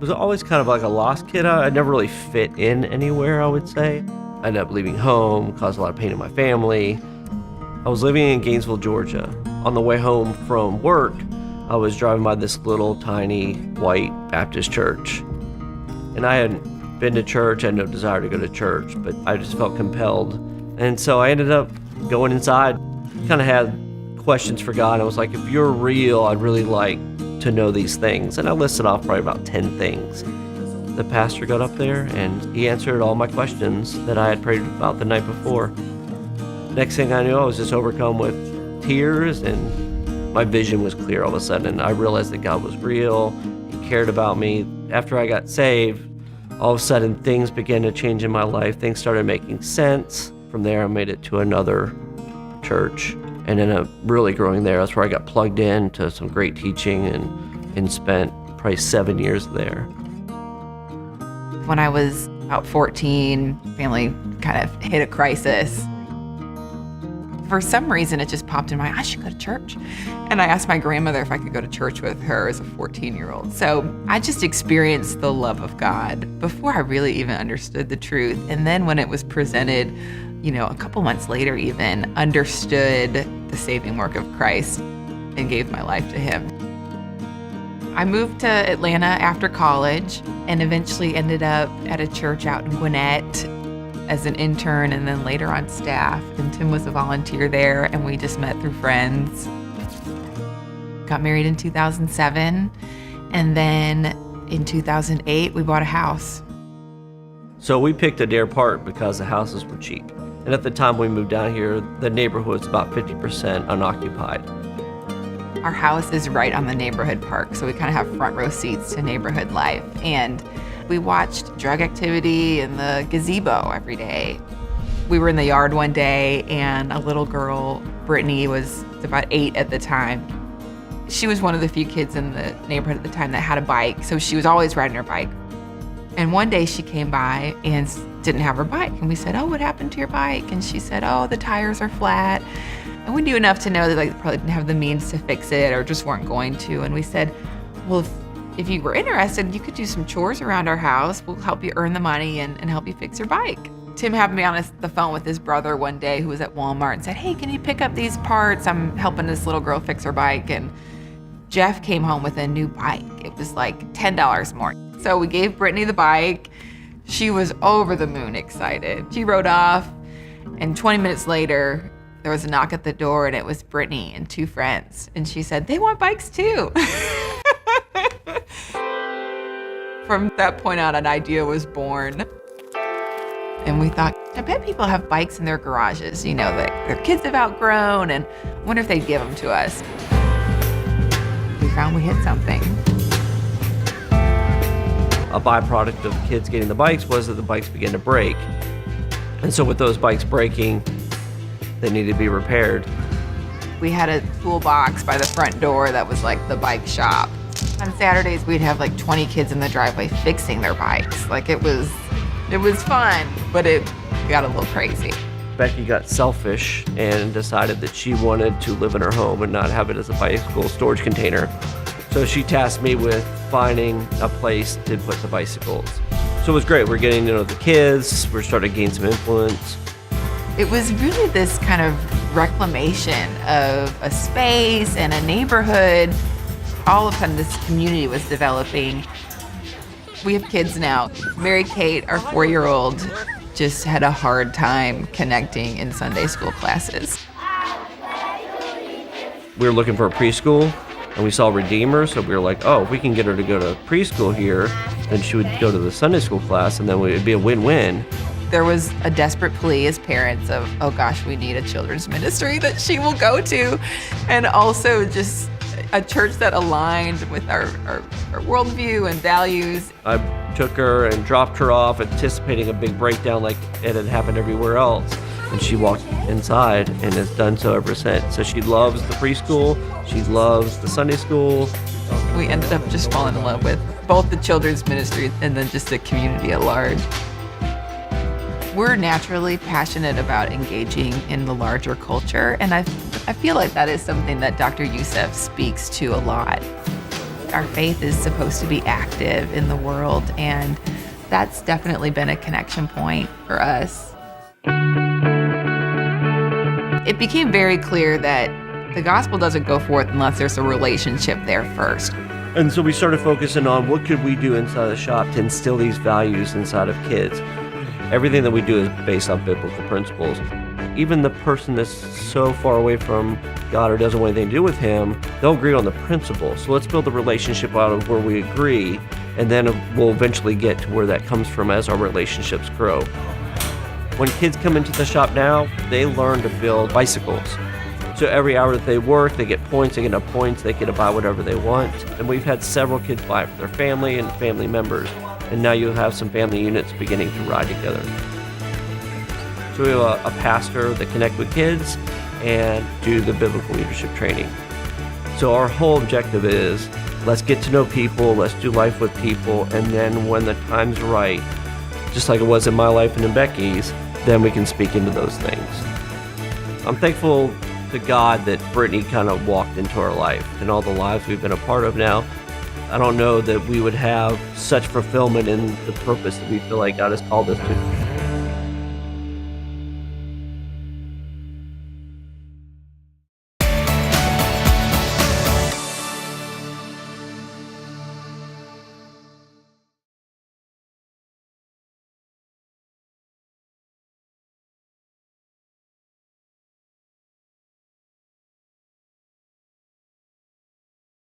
was always kind of like a lost kid. I never really fit in anywhere, I would say. I ended up leaving home, caused a lot of pain in my family. I was living in Gainesville, Georgia. On the way home from work, I was driving by this little tiny white Baptist church. And I hadn't been to church, I had no desire to go to church, but I just felt compelled. And so I ended up going inside, kind of had questions for God. I was like, if you're real, I'd really like to know these things. And I listed off probably about 10 things. The pastor got up there and he answered all my questions that I had prayed about the night before. Next thing I knew, I was just overcome with tears and my vision was clear all of a sudden. I realized that God was real, He cared about me. After I got saved, all of a sudden things began to change in my life. Things started making sense. From there, I made it to another church and ended up really growing there. That's where I got plugged in to some great teaching and spent probably 7 years there. When I was about 14, family kind of hit a crisis. For some reason, it just popped in my, I should go to church. And I asked my grandmother if I could go to church with her as a 14-year-old. So I just experienced the love of God before I really even understood the truth. And then when it was presented, a couple months later even, understood the saving work of Christ and gave my life to Him. I moved to Atlanta after college and eventually ended up at a church out in Gwinnett as an intern and then later on staff. And Tim was a volunteer there and we just met through friends. Got married in 2007 and then in 2008 we bought a house. So we picked Adair Park because the houses were cheap. And at the time we moved down here, the neighborhood was about 50% unoccupied. Our house is right on the neighborhood park, so we kind of have front row seats to neighborhood life. And we watched drug activity in the gazebo every day. We were in the yard one day, and a little girl, Brittany, was about 8 at the time. She was one of the few kids in the neighborhood at the time that had a bike, so she was always riding her bike. And one day she came by and didn't have her bike. And we said, oh, what happened to your bike? And she said, oh, the tires are flat. And we knew enough to know that they probably didn't have the means to fix it or just weren't going to. And we said, well, if you were interested, you could do some chores around our house. We'll help you earn the money and help you fix your bike. Tim happened to be on the phone with his brother one day who was at Walmart and said, hey, can you pick up these parts? I'm helping this little girl fix her bike. And Jeff came home with a new bike. It was like $10 more. So we gave Brittany the bike. She was over the moon excited. She rode off, and 20 minutes later, there was a knock at the door, and it was Brittany and 2 friends. And she said, they want bikes too. From that point on, an idea was born. And we thought, I bet people have bikes in their garages, that their kids have outgrown, and I wonder if they'd give them to us. We found we hit something. A byproduct of the kids getting the bikes was that the bikes began to break. And so with those bikes breaking, they needed to be repaired. We had a toolbox by the front door that was like the bike shop. On Saturdays, we'd have like 20 kids in the driveway fixing their bikes. Like it was fun, but it got a little crazy. Becky got selfish and decided that she wanted to live in her home and not have it as a bicycle storage container. So she tasked me with finding a place to put the bicycles. So it was great. We're getting to know the kids. We're starting to gain some influence. It was really this kind of reclamation of a space and a neighborhood. All of a sudden, this community was developing. We have kids now. Mary Kate, our 4-year-old, just had a hard time connecting in Sunday school classes. We were looking for a preschool, and we saw Redeemer, so we were like, oh, if we can get her to go to preschool here, then she would go to the Sunday school class, and then it would be a win-win. There was a desperate plea as parents of, oh gosh, we need a children's ministry that she will go to, and also just a church that aligned with our worldview and values. I took her and dropped her off, anticipating a big breakdown like it had happened everywhere else. And she walked inside and has done so ever since. So she loves the preschool, she loves the Sunday school. We ended up just falling in love with both the children's ministry and then just the community at large. We're naturally passionate about engaging in the larger culture, and I feel like that is something that Dr. Youssef speaks to a lot. Our faith is supposed to be active in the world, and that's definitely been a connection point for us. It became very clear that the gospel doesn't go forth unless there's a relationship there first. And so we started focusing on what could we do inside the shop to instill these values inside of kids. Everything that we do is based on biblical principles. Even the person that's so far away from God or doesn't want anything to do with him, they'll agree on the principles. So let's build a relationship out of where we agree, and then we'll eventually get to where that comes from as our relationships grow. When kids come into the shop now, they learn to build bicycles. So every hour that they work, they get points, they get enough points, they get to buy whatever they want. And we've had several kids buy it for their family and family members. And now you'll have some family units beginning to ride together. So we have a pastor that connect with kids and do the biblical leadership training. So our whole objective is, let's get to know people, let's do life with people, and then when the time's right, just like it was in my life and in Becky's, then we can speak into those things. I'm thankful to God that Brittany kind of walked into our life and all the lives we've been a part of now. I don't know that we would have such fulfillment in the purpose that we feel like God has called us to.